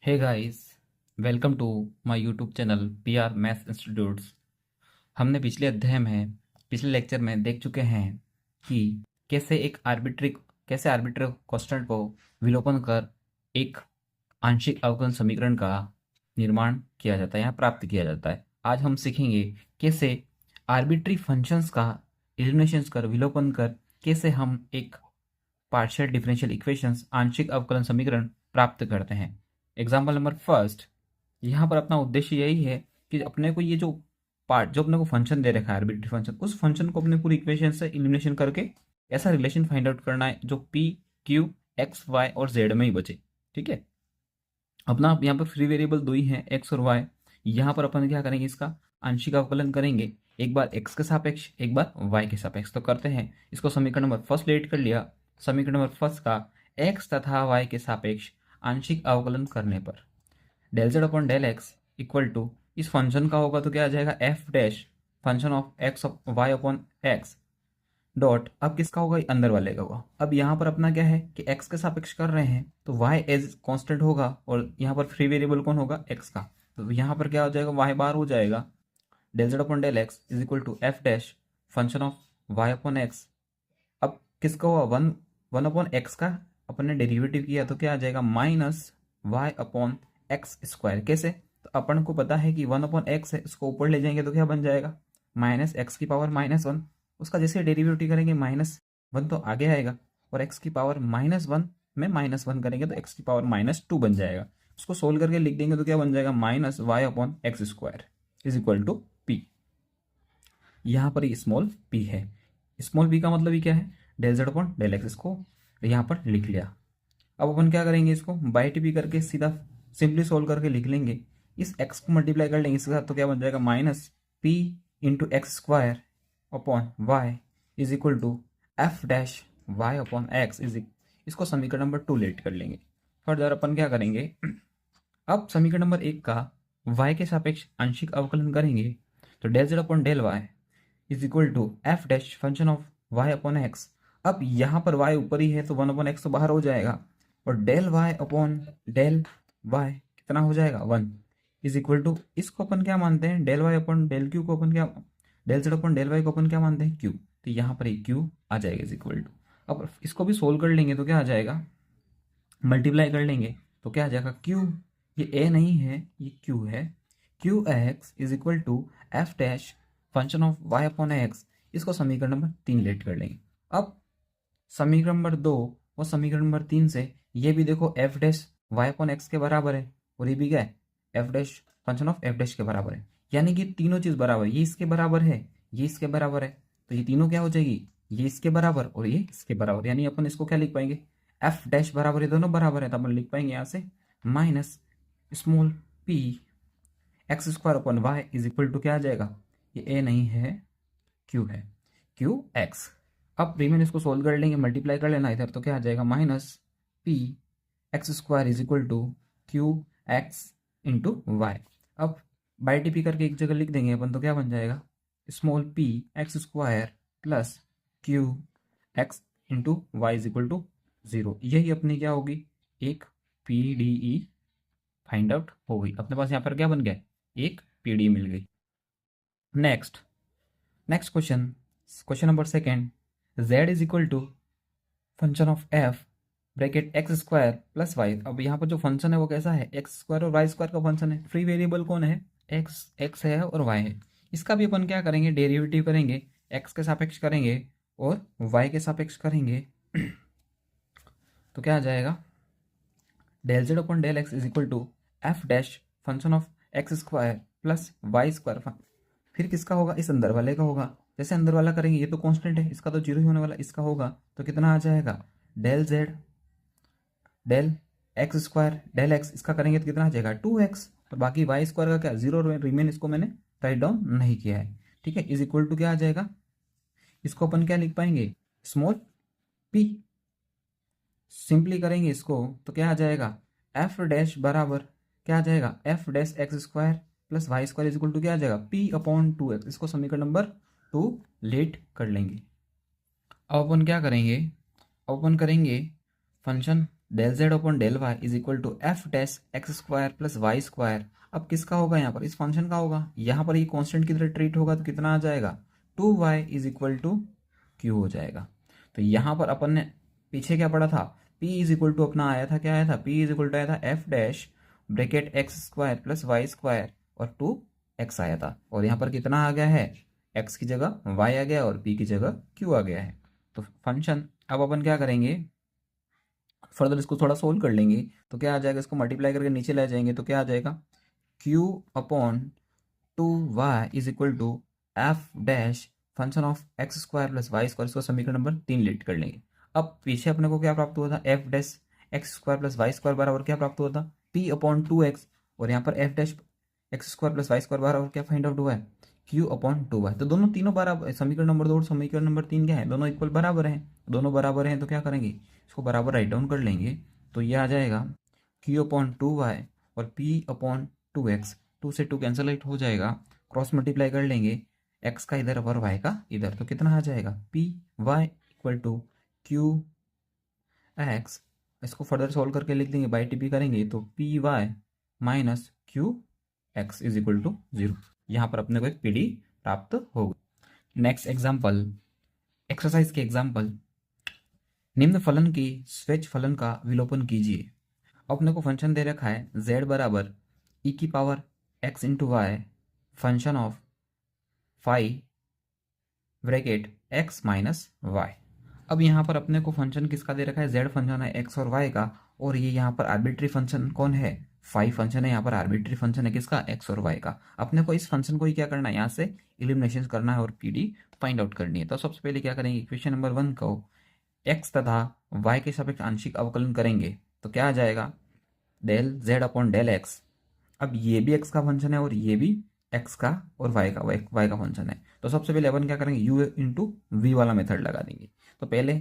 Hey guys, welcome to my YouTube channel P R maths institutes. हमने पिछले lecture में देख चुके हैं कि कैसे आर्बिट्री कांस्टेंट को विलोपन कर एक आंशिक अवकलन समीकरण का निर्माण किया जाता है या प्राप्त किया जाता है। आज हम सीखेंगे कैसे आर्बिट्री फंक्शंस का एलिमिनेशंस कर विलोपन कर कैसे हम एक पार्शियल डिफरेंशियल इक्वेशंस आंशिक अवकलन समीकरण प्राप्त करते हैं। एग्जाम्पल नंबर फर्स्ट, यहाँ पर अपना उद्देश्य यही है कि अपने को ये जो अपने को फंक्शन दे रखा है आर्बिट्री फंक्शन, उस फंक्शन को अपने पूरी इक्वेशन से एलिमिनेशन करके ऐसा रिलेशन फाइंड आउट करना है जो पी क्यू एक्स वाई और जेड में ही बचे। ठीक है, अपना यहाँ पर फ्री वेरिएबल दो ही हैं, एक्स और वाई। यहाँ पर अपन क्या करेंगे, इसका आंशिक अवकलन करेंगे, एक बार एक्स के सापेक्ष एक बार वाई के सापेक्ष। तो करते हैं, इसको समीकरण नंबर फर्स्ट लेट कर लिया। समीकरण नंबर फर्स्ट का एक्स तथा वाई के सापेक्ष आंशिक अवकलन करने पर del z upon del x equal to इस फंक्शन का होगा तो क्या आ जाएगा, f dash function of x y upon x dot, अब किसका होगा, अंदर वाले का होगा। अब यहाँ पर अपना क्या है कि x के सापेक्ष कर रहे हैं तो y एज कांस्टेंट होगा और यहाँ पर फ्री वेरिएबल कौन होगा, x का। तो यहाँ पर क्या हो जाएगा, y बार हो जाएगा del z upon del x is equal to f dash function of y upon x. अब किसका हुआ, वन अपॉन एक्स का अपन ने डेरिवेटिव किया तो क्या आ जाएगा, minus y upon x square. कैसे, तो अपन को पता है कि वन अपॉन एक्स है, इसको ऊपर ले जाएंगे तो क्या बन जाएगा, माइनस एक्स की पावर माइनस वन। उसका जैसे डेरिवेटिव करेंगे माइनस वन तो आगे आएगा और एक्स की पावर माइनस वन में माइनस वन करेंगे तो एक्स की पावर माइनस टू बन जाएगा। उसको सोल्व करके लिख देंगे तो क्या बन जाएगा, minus y upon x square is equal to p. यहाँ पर स्मॉल पी है, स्मॉल पी का मतलब ही क्या है, del z upon del x. इसको यहाँ पर लिख लिया। अब अपन क्या करेंगे, इसको बाई टी पी करके सीधा सिंपली सोल्व करके लिख लेंगे। इस x को मल्टीप्लाई कर लेंगे इसके साथ तो क्या बन जाएगा, minus p into x square upon y is equal to f dash y upon x is. इसको समीकरण नंबर 2 लेट कर लेंगे। फर्दर अपन क्या करेंगे, अब समीकरण नंबर 1 का y के सापेक्ष आंशिक अवकलन करेंगे तो del z upon del y is equal to f dash function of y upon x. अब यहाँ पर y ऊपर ही है तो वन अपॉन एक्स तो बाहर हो जाएगा और del y upon del y कितना हो जाएगा, वन इज इक्वल टू, इसको अपन क्या मानते हैं, del y upon del q को अपन क्या, del z upon del y को अपन क्या मानते हैं, क्यू। तो यहाँ पर एक क्यू आ जाएगा इज इक्वल टू। अब इसको भी सोल्व कर लेंगे तो क्या आ जाएगा, मल्टीप्लाई कर लेंगे तो क्या आ जाएगा, क्यू, ये ए नहीं है ये क्यू है, q x is equal to f dash function of y upon x. इसको समीकरण नंबर 3 लेट कर लेंगे। अब समीकरण नंबर 2 और समीकरण नंबर 3 से ये भी देखो f dash y upon x के बराबर है और ये भी क्या है, f dash function of f dash के बराबर है। यानी कि तीनों चीज़ बराबर है, ये इसके बराबर है ये इसके बराबर है, तो ये तीनों क्या हो जाएगी, ये इसके बराबर और ये इसके बराबर। यानी अपन इसको क्या लिख पाएंगे, एफ डैश बराबर, ये दोनों बराबर है तो अपन लिख पाएंगे यहाँ से minus small p x square upon y is equal to क्या आ जाएगा, ये ए नहीं है क्यू है, क्यू एक्स। अब रिमेन इसको सोल्व कर लेंगे, मल्टीप्लाई कर लेना इधर तो क्या आ जाएगा, minus p x square is equal to q x into y. अब बाई टी पी करके एक जगह लिख देंगे अपन तो क्या बन जाएगा, small p x square plus q x into y is equal to 0। यही अपनी क्या होगी, एक P D E find out हो गई। अपने पास यहाँ पर क्या बन गया, एक पी डी मिल गई। Next next question, question number second, z is equal to function of f bracket x square plus y. अब यहाँ पर जो फंक्शन है वो कैसा है, एक्स स्क्वायर और वाई स्क्वायर का फंक्शन है। फ्री वेरिएबल कौन है, एक्स है और वाई है। इसका भी अपन क्या करेंगे, डेरिवेटिव करेंगे, एक्स के सापेक्ष करेंगे और वाई के सापेक्ष करेंगे तो क्या आ जाएगा, del z upon del x is equal to f dash function of x square plus y square. फिर किसका होगा, इस अंदर वाले का होगा। जैसे अंदर वाला करेंगे, ये तो कांस्टेंट है, इसका तो जीरो ही होने वाला, इसका होगा तो कितना आ जाएगा, del z del x square del x, इसका करेंगे तो कितना आ जाएगा 2x और बाकी वाई स्क्वायर का क्या, जीरो रिमेन। इसको मैंने राइट डाउन नहीं किया है, ठीक है। इज इक्वल टू क्या आ जाएगा, इसको अपन क्या लिख पाएंगे, स्मॉल पी। सिंपली करेंगे इसको तो क्या आ जाएगा, एफ डैश बराबर क्या आ जाएगा, f dash x square plus y square is equal to क्या आ जाएगा, पी अपॉन 2x। इसको समीकरण नंबर 2 लेट कर लेंगे। अब अपन क्या करेंगे, अब अपन करेंगे function del z upon del y is equal to f dash x square plus y square. अब किसका होगा यहाँ पर, इस फंक्शन का होगा। यहाँ पर ये कांस्टेंट की तरह ट्रीट होगा तो कितना आ जाएगा, 2y is equal to Q हो जाएगा। तो यहाँ पर अपन ने पीछे क्या पढ़ा था, p इज इक्वल टू अपना आया था, क्या आया था, p इज इक्वल टू आया था f dash bracket x square plus y square और 2x आया था। और यहाँ पर कितना आ गया है, x की जगह y आ गया और p की जगह q आ गया है। तो फंक्शन अब अपन क्या करेंगे, फर्दर इसको थोड़ा सोल्व कर लेंगे तो क्या आ जाएगा, इसको मल्टीप्लाई करके नीचे ले जाएंगे तो क्या आ जाएगा, q upon 2y is equal to f dash function of x square plus y square. इसको समीकरण नंबर 3 लेट कर लेंगे। अब पीछे अपने को क्या प्राप्त हुआ था, f dash x square plus y square बराबर क्या प्राप्त हुआ था, p अपॉन 2x। और यहाँ पर f dash x square plus y square बराबर क्या फाइंड आउट हुआ है, q अपॉन 2y। तो दोनों तीनों बराबर, समीकरण नंबर 2 और समीकरण नंबर 3 क्या है, दोनों इक्वल बराबर हैं। दोनों बराबर हैं तो क्या करेंगे, इसको बराबर राइट डाउन कर लेंगे। तो ये आ जाएगा q अपॉन 2y और p अपॉन 2x, 2 से 2 कैंसिल आउट हो जाएगा, क्रॉस मल्टीप्लाई कर लेंगे, x का इधर और y का इधर, तो कितना आ जाएगा, p y equal to q x. इसको फर्दर सॉल्व करके लिख देंगे, बाई टीपी करेंगे तो p y minus q x is equal to 0। यहाँ पर अपने को एक पीडी प्राप्त होगा। नेक्स्ट एग्जाम्पल, एक्सरसाइज के एग्जाम्पल, निम्न फलन की स्वेच्छ फलन का विलोपन कीजिए। अपने को फंक्शन दे रखा है z बराबर e की power x into y function of phi bracket x minus y. अब यहाँ पर अपने को फंक्शन किसका दे रखा है, z फंक्शन है x और y का, और ये यहाँ पर आर्बिट्री फंक्शन कौन है, फाई फंक्शन है। यहाँ पर आर्बिट्री फंक्शन है किसका, x और y का। अपने को इस फंक्शन को ही क्या करना है, यहाँ से इलिमिनेशन करना है और पीडी फाइंड आउट करनी है। तो सबसे पहले क्या करेंगे, इक्वेशन नंबर 1 को x तथा y के सापेक्ष आंशिक अवकलन करेंगे तो क्या आ जाएगा, del z upon del x. अब ये भी x का फंक्शन है और ये भी x का और y का फंक्शन है। तो सबसे पहले अपन क्या करेंगे, u इंटू वी वाला मेथड लगा देंगे। तो पहले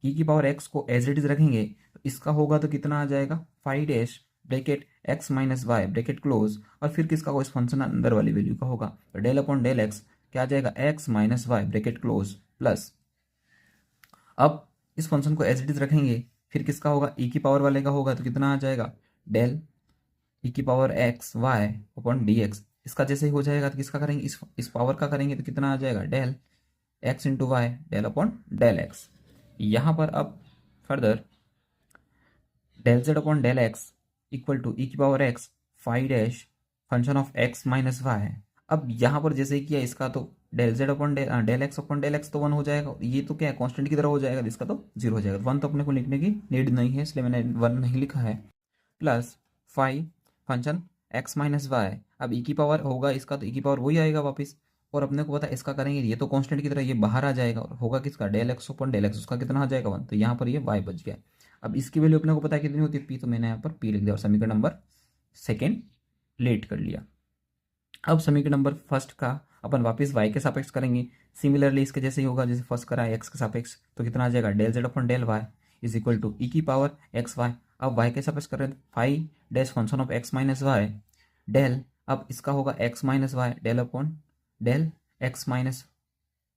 e की पावर x को एज इट इज रखेंगे तो इसका होगा तो कितना आ जाएगा, phi dash bracket x minus y bracket close, और फिर किसका होगा, इस फंक्शन अंदर वाली वैल्यू का होगा। तो डेल अपॉन डेल एक्स क्या आ जाएगा, x minus y bracket close plus, अब इस फंक्शन को एज इट इज रखेंगे, फिर किसका होगा, e की पावर वाले का होगा तो कितना आ जाएगा, डेल e की power x y upon D x. इसका जैसे ही हो जाएगा तो किसका करेंगे, इस पावर का करेंगे तो कितना आ जाएगा, del x into y del upon del x. यहाँ पर अब further del z upon del x equal to e की power x five dash function of x minus y. अब यहाँ पर जैसे ही किया इसका तो del z upon del x upon del x तो 1 हो जाएगा, ये तो क्या है कांस्टेंट की तरह हो जाएगा, इसका तो 0 हो जाएगा। 1 तो अपने को लिखने की नीड नहीं है इसलिए मैंने 1 नहीं लिखा है, plus five function x minus y. अब e की पावर होगा इसका तो e की पावर वही आएगा वापस, और अपने को पता है इसका करेंगे ये तो कांस्टेंट की तरह ये बाहर आ जाएगा, और होगा किसका, del x upon del x, उसका कितना आ जाएगा 1, तो यहाँ पर ये y बच गया। अब इसकी वैल्यू अपने को पता है कितनी होती है p, तो मैंने यहाँ पर p लिख दिया और समीकरण नंबर 2 लेट कर लिया। अब समीकरण नंबर 1 का अपन वापस y के सापेक्ष करेंगे, सिमिलरली इसके जैसे ही होगा जैसे फर्स्ट करा है x के सापेक्ष, तो कितना आ जाएगा, del z upon del y is equal to e की पावर एक्स वाई। अब y के सापेक्ष कर रहे हैं five dash function of x minus y del, अब इसका होगा x minus y del upon del x minus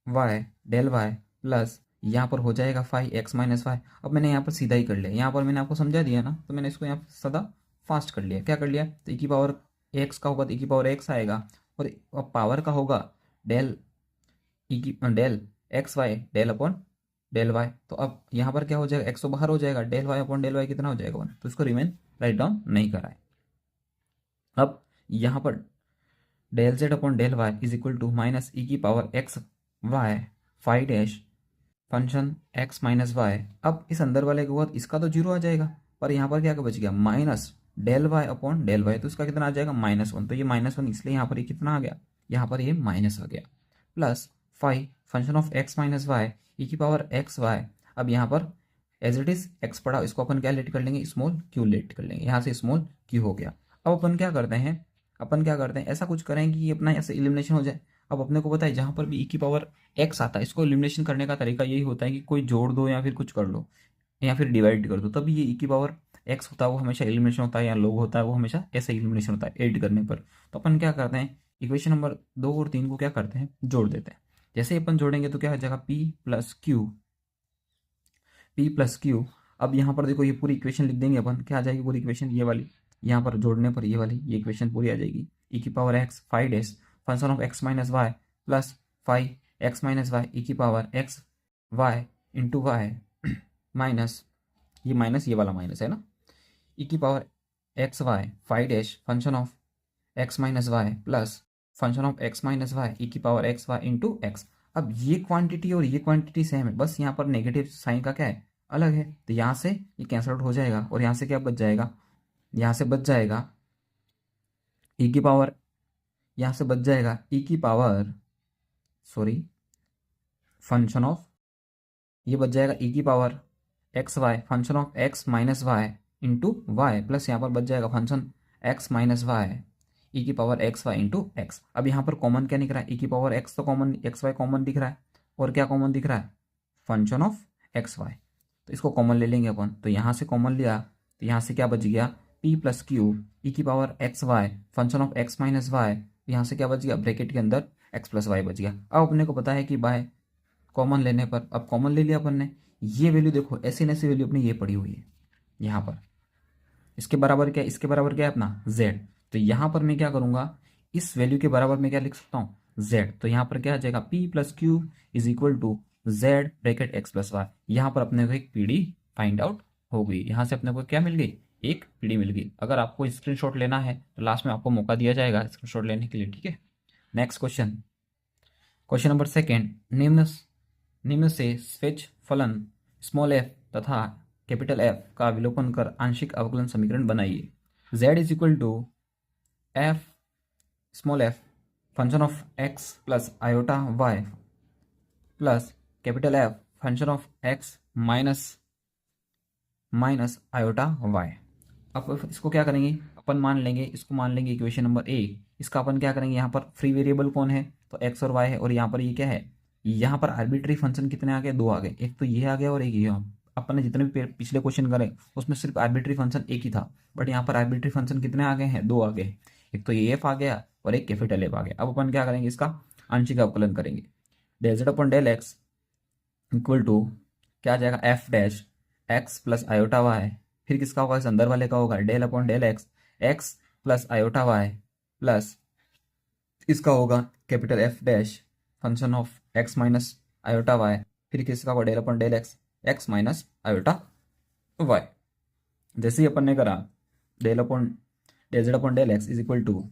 y del y plus यहाँ पर हो जाएगा फाइव एक्स माइनस वाई। अब मैंने यहाँ पर सीधा ही कर लिया, यहाँ पर मैंने आपको समझा दिया ना, तो मैंने इसको यहाँ पर सदा फास्ट कर लिया। क्या कर लिया, तो ई की पावर एक्स का होगा तो ई की पावर एक्स आएगा, और अब पावर का होगा डेल ई की del x y del upon del y. तो अब यहाँ पर क्या हो जाएगा, एक्स तो बाहर हो जाएगा, del y upon del y कितना हो जाएगा 1, तो इसको रिमेन राइट डाउन नहीं करा है। अब यहाँ पर del z upon del y is equal to minus e की power x y five dash function x minus y. अब इस अंदर वाले के बाद इसका तो 0 आ जाएगा, पर यहाँ पर क्या बच गया, minus del y upon del y, तो इसका कितना आ जाएगा -1। तो ये -1 इसलिए यहाँ पर ये कितना आ गया, यहाँ पर ये माइनस आ गया, plus five function of x minus y e की पावर एक्स वाई। अब यहाँ पर एज इट इज एक्स पड़ा, इसको अपन क्या लेट कर लेंगे, स्मॉल क्यू लेट कर लेंगे, यहाँ से स्मॉल क्यू हो गया। अब अपन क्या करते हैं, ऐसा कुछ करेंगे कि अपना ऐसे इलिमिनेशन हो जाए। अब अपने को पता है जहाँ पर भी ई की पावर एक्स आता है, इसको एलिमिनेशन करने का तरीका यही होता है कि कोई जोड़ दो या फिर कुछ कर लो या फिर डिवाइड कर दो, तभी ये ई की पावर एक्स होता है वो हमेशा एलिमिनेशन होता है, या लोग होता है वो हमेशा ऐसे एलिमिनेशन होता है ऐड करने पर। तो अपन क्या करते हैं, इक्वेशन नंबर 2 और 3 को क्या करते हैं, जोड़ देते हैं। जैसे अपन जोड़ेंगे तो क्या हो जाएगा, पी प्लस क्यू। अब यहाँ पर देखो ये पूरी इक्वेशन लिख देंगे अपन, क्या आ जाएगी पूरी इक्वेशन, ये वाली यहाँ पर जोड़ने पर ये वाली ये इक्वेशन पूरी आ जाएगी। ई की power x 5 function of x minus y plus 5 x minus y e की power x y into y minus ये वाला माइनस है ना, ई की power x y 5 function of x minus y plus function of x minus y e की power x y into x. अब ये quantity और ये क्वांटिटी सेम है, बस यहाँ पर नेगेटिव साइन का क्या है, अलग है, तो यहाँ से ये कैंसल आउट हो जाएगा और यहाँ से क्या बच जाएगा, यहाँ से बच जाएगा ई की पावर, यहाँ से बच जाएगा ई की पावर सॉरी फंक्शन ऑफ, ये बच जाएगा ई की power x y function of x minus y into y plus यहाँ पर बच जाएगा function x minus y e की power x y into x. अब यहाँ पर कॉमन क्या दिख रहा है, ई की पावर एक्स तो कॉमन, एक्स वाई कॉमन दिख रहा है और क्या कॉमन दिख रहा है, फंक्शन ऑफ एक्स वाई, तो इसको कॉमन ले लेंगे अपन, तो यहाँ से कॉमन लिया तो यहाँ से क्या बच गया पी प्लस क्यू ई की power x y function of x minus y, यहाँ से क्या बच गया ब्रैकेट के अंदर एक्स प्लस वाई बच गया। अब अपने को पता है कि बाय कॉमन लेने पर, अब कॉमन ले लिया अपन ने, ये वैल्यू देखो ऐसी न ऐसी वैल्यू अपनी ये पड़ी हुई है यहाँ पर, इसके बराबर क्या, इसके बराबर क्या है अपना z, तो यहाँ पर मैं क्या करूँगा इस वैल्यू के बराबर में क्या लिख सकता हूँ z, तो यहाँ पर क्या आ जाएगा p plus q is equal to z bracket x plus y. यहाँ पर अपने को एक पीडी फाइंड आउट हो गई, यहाँ से अपने को क्या मिल गई, एक पीडी मिल गई। अगर आपको स्क्रीनशॉट लेना है तो लास्ट में आपको मौका दिया जाएगा स्क्रीनशॉट लेने के लिए, ठीक है। Next question, question number second, निम्न से स्वेच्छ फलन स्मॉल f तथा कैपिटल F का विलोपन कर आंशिक अवकलन समीकरण बनाइए। z is equal to f small f function of x plus iota y plus capital F function of x minus iota y। अब इसको क्या करेंगे अपन, मान लेंगे इसको, मान लेंगे इक्वेशन नंबर ए, इसका अपन क्या करेंगे, यहाँ पर फ्री वेरिएबल कौन है, तो x और y है, और यहाँ पर ये क्या है, यहाँ पर आर्बिट्री फंक्शन कितने आ गए, दो आ गए, एक तो ये आ गया और एक ये। अपन ने जितने भी पिछले क्वेश्चन करे उसमें सिर्फ आर्बिट्री फंक्शन एक ही था, बट यहाँ पर आर्बिट्री फंक्शन कितने आ गए हैं, दो आ गए, एक तो ये एफ आ गया और एक कैपिटल एफ आ गया। अब अपन क्या करेंगे, इसका आंशिक अवकलन करेंगे, del z upon del x equal to क्या आ जाएगा f dash x plus iota y, फिर किसका होगा, इस अंदर वाले का होगा del upon del x x plus iota y plus इसका होगा capital f dash function of x minus iota y, फिर किसका होगा del upon del x x minus iota y. जैसे ही अपन ने करा del z upon del x is equal to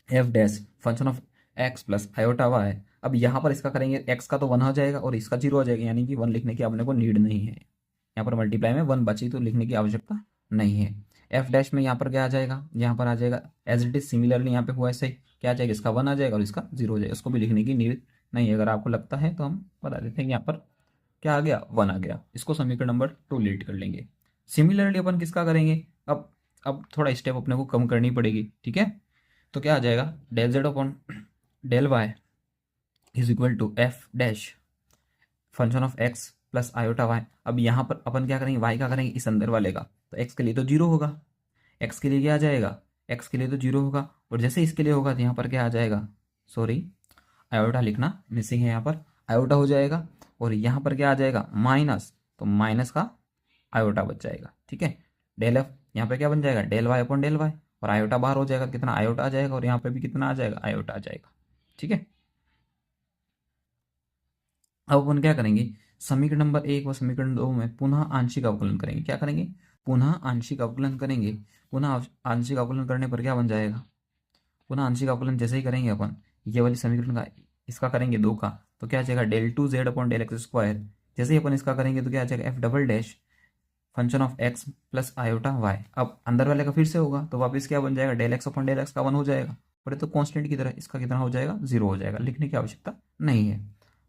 f dash function of x plus iota y. अब यहाँ पर इसका करेंगे, एक्स का तो 1 हो जाएगा और इसका 0 हो जाएगा, यानी कि 1 लिखने की अपने को नीड नहीं है, यहाँ पर मल्टीप्लाई में 1 बची तो लिखने की आवश्यकता नहीं है। एफ डैश में यहाँ पर क्या आ जाएगा, यहाँ पर आ जाएगा एज इट इज सिमिलरली यहाँ पे हुआ ऐसे क्या आ जाएगा, इसका 1 आ जाएगा और इसका 0 हो जाएगा, इसको भी लिखने की नीड नहीं है। अगर आपको लगता है तो हम बता देते हैं कि यहाँ पर क्या आ गया, 1 आ गया, इसको समीकरण नंबर 2 लीड कर लेंगे। सिमिलरली अपन किसका करेंगे, अब थोड़ा स्टेप अपने को कम करनी पड़ेगी, ठीक है। तो क्या आ जाएगा del z upon del y is equal to f dash function of x plus iota y. अब यहाँ पर अपन क्या करेंगे, वाई का करेंगे इस अंदर वाले का, तो एक्स के लिए तो 0 होगा, एक्स के लिए क्या आ जाएगा, एक्स के लिए तो 0 होगा, और जैसे इसके लिए होगा तो यहाँ पर क्या आ जाएगा, सॉरी आयोटा लिखना मिसिंग है, यहाँ पर आयोटा हो जाएगा, और यहाँ पर क्या आ जाएगा माइनस, तो माइनस का आयोटा बच जाएगा, ठीक है। डेल एफ यहाँ पे क्या बन जाएगा del y upon del y, और आयोटा बाहर हो जाएगा, कितना आयोटा आ जाएगा, और यहाँ पे भी कितना आ जाएगा आयोटा आ जाएगा, ठीक है। अब अपन क्या करेंगे, समीकरण नंबर 1 व समीकरण 2 में पुनः आंशिक अवकलन करेंगे। क्या करेंगे, पुनः आंशिक अवकलन करेंगे। पुनः आंशिक अवकलन करने पर क्या बन जाएगा, पुनः आंशिक अवकलन जैसे ही करेंगे अपन ये वाली समीकरण का इसका करेंगे 2 का, तो क्या आ जाएगा del 2 z upon del x square. जैसे ही अपन इसका करेंगे तो क्या आ जाएगा f double dash function of x plus iota y. अब अंदर वाले का फिर से होगा तो वापस क्या बन जाएगा del x upon del x का 1 हो जाएगा, और ये तो कॉन्स्टेंट की तरह इसका कितना हो जाएगा 0 हो जाएगा, लिखने की आवश्यकता नहीं है।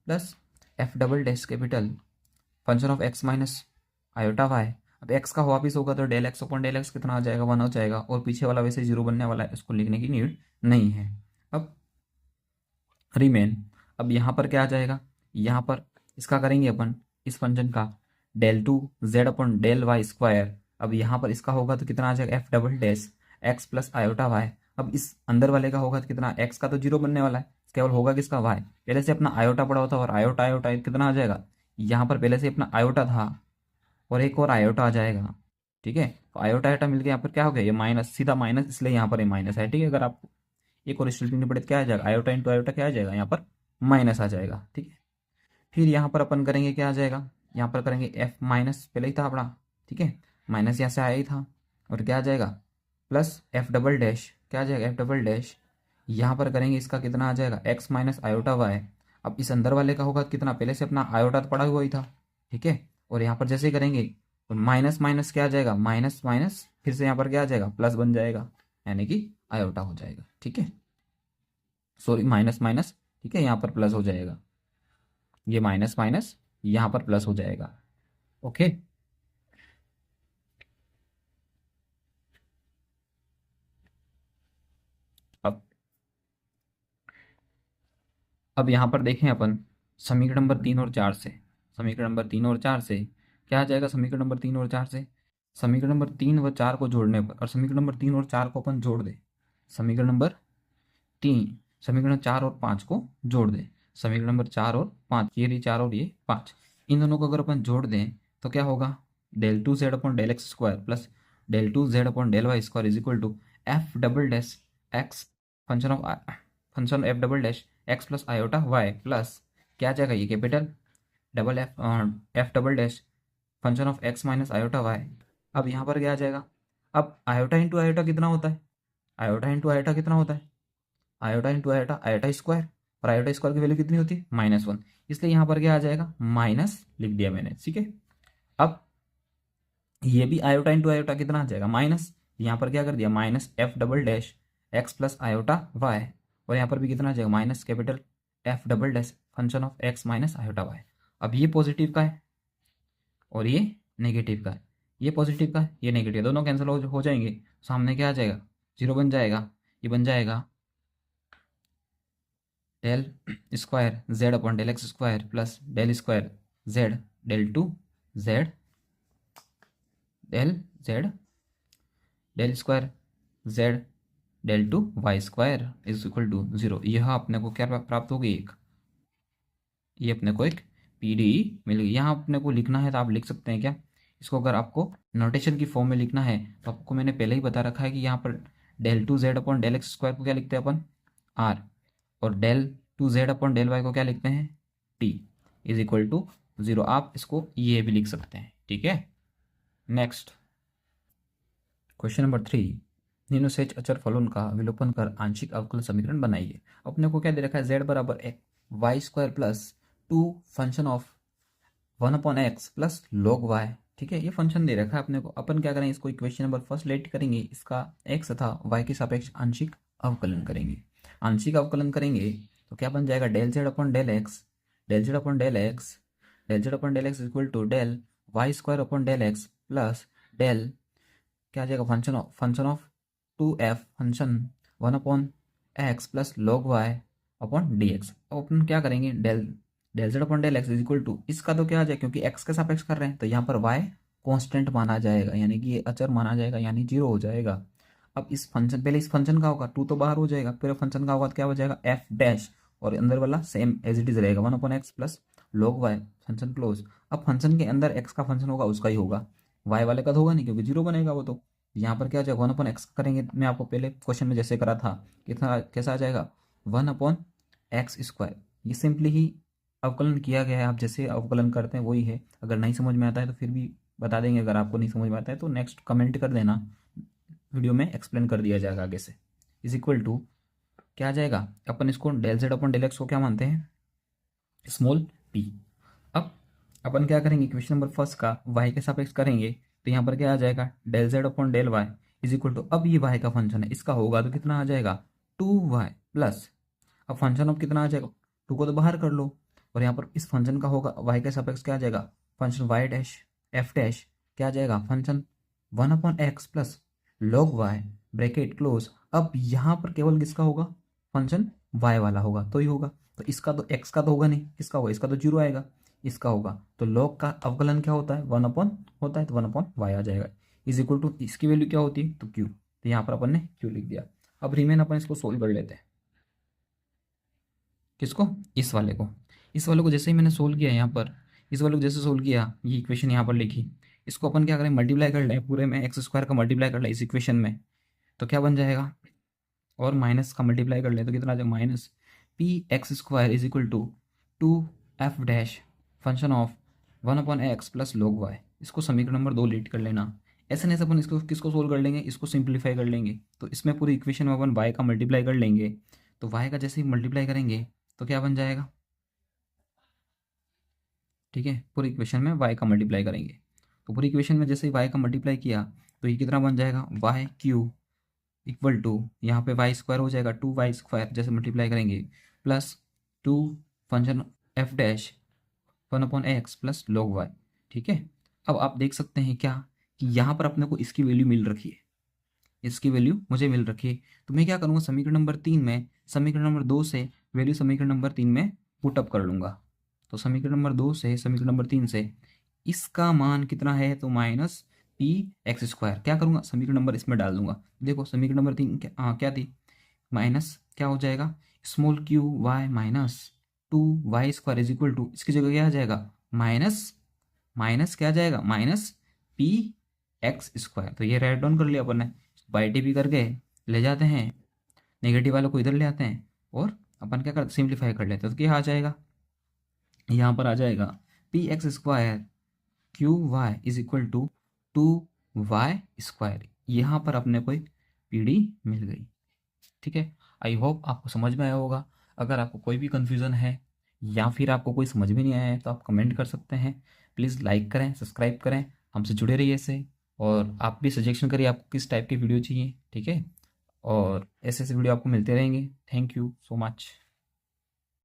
Plus f double dash capital function of x minus iota y. अब एक्स का वापिस होगा तो del x upon del x कितना आ जाएगा 1 हो जाएगा, और पीछे वाला वैसे 0 बनने वाला है, इसको लिखने की नीड नहीं है। अब रिमेन, अब यहाँ पर क्या आ जाएगा, यहाँ पर इसका करेंगे अपन इस फंक्शन का del 2 z upon del y square. अब यहाँ पर इसका होगा तो कितना आ जाएगा f double dash x plus iota y. अब इस अंदर वाले का होगा तो कितना, एक्स का तो 0 बनने वाला है, केवल होगा किसका वाई, पहले से अपना आयोटा पड़ा होता है, और आयोटा आयोटा कितना आ जाएगा, यहाँ पर पहले से अपना आयोटा था और एक और आयोटा आ जाएगा। ठीक है, तो आयोटा आयोटा मिलकर यहाँ पर क्या हो गया, ये माइनस, सीधा माइनस, इसलिए यहाँ पर ये माइनस है। ठीक है, अगर आप एक और स्टेटमेंट नहीं पढ़े तो क्या आ जाएगा, आयोटा इंटू आयोटा क्या आ जाएगा, यहाँ पर माइनस आ जाएगा। ठीक है, फिर यहाँ पर अपन करेंगे क्या आ जाएगा, यहाँ पर करेंगे एफ माइनस, पहले ही था अपना। ठीक है, माइनस यहाँ से आया ही था, और क्या आ जाएगा प्लस एफ डबल डैश, क्या आ जाएगा एफ डबल डैश, यहाँ पर करेंगे इसका कितना आ जाएगा एक्स माइनस आयोटा वाई। अब इस अंदर वाले का होगा कितना, पहले से अपना आयोटा तो पड़ा हुआ ही था। ठीक है, और यहाँ पर जैसे ही करेंगे तो माइनस माइनस क्या आ जाएगा, माइनस माइनस फिर से यहाँ पर क्या आ जाएगा, प्लस बन जाएगा, यानी कि आयोटा हो जाएगा। ठीक है, सॉरी माइनस माइनस, ठीक है, यहाँ पर प्लस हो जाएगा, ये माइनस माइनस यहाँ पर प्लस हो जाएगा। ओके, अब यहाँ पर देखें अपन समीकरण नंबर 3 और 4 से, समीकरण नंबर 3 और 4 से क्या आ जाएगा, समीकरण नंबर 3 और 4 से, समीकरण नंबर 3 व 4 को जोड़ने पर, और समीकरण नंबर 3 और 4 को अपन जोड़ दे, समीकरण नंबर 3, समीकरण 4 और 5 को जोड़ दें, समीकरण नंबर 4 और 5, ये रही 4 और ये 5, इन दोनों को अगर अपन जोड़ दें तो क्या होगा, del two z upon del x square plus del two z upon del y square is equal to f double dash x function f double dash x plus iota y plus क्या आ जाएगा, ये capital double f f double dash function of x minus iota y. अब यहाँ पर क्या आ जाएगा, अब आयोटा इंटू आयोटा कितना होता है, आयोटा इंटू आयोटा कितना होता है, iota into iota iota square, और आयोटा स्क्वायर की वैल्यू कितनी होती है, -1, इसलिए यहाँ पर क्या आ जाएगा, माइनस लिख दिया मैंने। ठीक है, अब ये भी आयोटा इंटू आयोटा कितना आ जाएगा, माइनस, यहाँ पर क्या कर दिया, minus f double dash x plus iota y, और यहाँ पर भी कितना आ जाएगा, minus capital f double dash function of x minus iota y. अब ये पॉजिटिव का है और ये नेगेटिव का है, ये पॉजिटिव का है ये नेगेटिव, दोनों कैंसिल हो जाएंगे, सामने क्या आ जाएगा, जीरो बन जाएगा, ये बन जाएगा del square z upon del x square plus del square z del two z del z del square z del two y square is equal to 0। यह अपने को क्या प्राप्त होगी, एक, ये अपने को एक पीडीई मिल गई। यहाँ अपने को लिखना है तो आप लिख सकते हैं क्या इसको, अगर आपको नोटेशन की फॉर्म में लिखना है तो आपको मैंने पहले ही बता रखा है कि यहाँ पर del two z upon del x square को क्या लिखते हैं अपन, आर, और del two z upon del y को क्या लिखते हैं, टी, इज इक्वल टू 0। आप इसको ये भी लिख सकते हैं। ठीक है, नेक्स्ट क्वेश्चन नंबर 3, निम्नलिखित अचर फलन का विलोपन कर आंशिक अवकल समीकरण बनाइए। अपने को क्या दे रखा है, z बराबर y square plus 2 function of 1/x plus log y। ठीक है, ये फंक्शन दे रखा है अपने को, अपन क्या करेंगे, इसको इक्वेशन नंबर फर्स्ट लेट करेंगे, इसका x तथा y के सापेक्ष आंशिक अवकलन करेंगे। आंशिक अवकलन करेंगे तो क्या बन जाएगा, del z upon del x, del z upon del x, del z upon del x equal to del y square upon del x plus del क्या आ जाएगा, function of 2f function 1/x plus log y upon dx। अब अपन क्या करेंगे, del del z upon del x is equal to, इसका तो क्या आ जाए, क्योंकि x के सापेक्ष कर रहे हैं तो यहाँ पर y कांस्टेंट माना जाएगा, यानी कि ये अचर माना जाएगा, यानी 0 हो जाएगा। अब इस फंक्शन, पहले इस फंक्शन का होगा 2 तो बाहर हो जाएगा, फिर फंक्शन का होगा तो क्या हो जाएगा f डैश, और अंदर वाला सेम एज इट इज रहेगा 1/x plus log y function close. अब फंक्शन के अंदर x का फंक्शन होगा उसका ही होगा, y वाले का तो होगा नहीं क्योंकि 0 बनेगा वो तो। यहाँ पर क्या हो जाएगा, 1/x करेंगे, मैं आपको पहले क्वेश्चन में जैसे करा था कितना कैसा आ जाएगा, 1/x स्क्वायर। ये सिंपली ही अवकलन किया गया है, आप जैसे अवकलन करते हैं वही है। अगर नहीं समझ में आता है तो फिर भी बता देंगे, अगर आपको नहीं समझ में आता है तो नेक्स्ट कमेंट कर देना, वीडियो में एक्सप्लेन कर दिया जाएगा आगे से। इज इक्वल टू क्या आ जाएगा, अपन इसको del z upon del x को क्या मानते हैं, स्मॉल p। अब अपन क्या करेंगे, क्वेश्चन नंबर फर्स्ट का y के सापेक्ष करेंगे तो यहाँ पर क्या आ जाएगा, del z upon del y is equal to, अब ये y का फंक्शन है, इसका होगा तो कितना आ जाएगा 2y प्लस, अब फंक्शन ऑफ कितना आ जाएगा, 2 को तो बाहर कर लो, और यहाँ पर इस फंक्शन का होगा y के सापेक्ष क्या आ जाएगा, function y dash f dash क्या आ जाएगा, function 1/x plus log y bracket close. अब यहाँ पर केवल किसका होगा, फंक्शन y वाला होगा तो ही होगा, तो इसका तो x का तो होगा नहीं, किसका होगा, इसका तो 0 आएगा, इसका होगा तो log का अवकलन क्या होता है, 1 होता है तो 1/y आ जाएगा, इज इक्वल टू इसकी वैल्यू क्या होती है, तो q, तो यहाँ पर अपन ने q लिख दिया। अब रिमेन अपन इसको सोल्व कर लेते हैं, किसको, इस वाले को जैसे ही मैंने सोल्व किया यहाँ पर, इस वाले को जैसे सोल्व किया, ये इक्वेशन यहाँ पर लिखी, इसको अपन क्या करें, मल्टीप्लाई कर लें, पूरे में एक्स स्क्वायर का मल्टीप्लाई कर लें इस इक्वेशन में, तो क्या बन जाएगा, और माइनस का मल्टीप्लाई कर लें तो कितना आ जाएगा, minus p x square is equal to 2f dash function of 1/x plus log y। इसको समीकरण नंबर 2 लीड कर लेना। ऐसे नहीं से अपन इसको किसको सोल्व कर लेंगे, इसको सिंप्लीफाई कर लेंगे। तो इसमें पूरी इक्वेशन में अपन y का मल्टीप्लाई कर लेंगे, तो y का जैसे ही मल्टीप्लाई करेंगे तो क्या बन जाएगा, ठीक है, पूरी इक्वेशन में y का मल्टीप्लाई करेंगे। तो पूरी इक्वेशन में जैसे ही y का मल्टीप्लाई किया तो ये कितना बन जाएगा, वाई क्यू इक्वल टू, यहाँ पे वाई स्क्वायर हो जाएगा 2y² जैसे मल्टीप्लाई करेंगे, plus 2 function F dash 1/x plus log y। ठीक है, अब आप देख सकते हैं क्या कि यहाँ पर अपने को इसकी वैल्यू मिल रखी है, इसकी वैल्यू मुझे मिल रखी है। तो मैं क्या करूँगा, समीकरण नंबर 3 में समीकरण नंबर 2 से वैल्यू समीकरण नंबर 3 में पुटअप कर लूँगा। तो समीकरण नंबर 2 से समीकरण नंबर 3 से इसका मान कितना है, तो माइनस पी एक्स स्क्वायर, क्या करूँगा, समीकरण नंबर इसमें डाल दूंगा। देखो समीकरण नंबर 3 क्या थी, माइनस क्या हो जाएगा, small q y minus 2y² is equal to, इसकी जगह क्या आ जाएगा, माइनस माइनस क्या आ जाएगा, माइनस पी एक्स स्क्वायर। तो ये राइट डाउन कर लिया अपन ने, बाई टी भी करके ले जाते हैं, नेगेटिव वालों को इधर ले आते हैं और अपन क्या करते, सिंप्लीफाई कर लेते हैं। तो क्या आ जाएगा, यहाँ पर आ जाएगा p x square q y is equal to 2y²। यहाँ पर अपने को पी डी मिल गई। ठीक है, आई होप आपको समझ में आया होगा। अगर आपको कोई भी कन्फ्यूज़न है या फिर आपको कोई समझ में नहीं आया है तो आप कमेंट कर सकते हैं। प्लीज़ लाइक करें, सब्सक्राइब करें, हमसे जुड़े रहिए ऐसे, और आप भी सजेशन करिए आपको किस टाइप की वीडियो चाहिए। ठीक है, और ऐसे ऐसे वीडियो आपको मिलते रहेंगे। Thank you so much.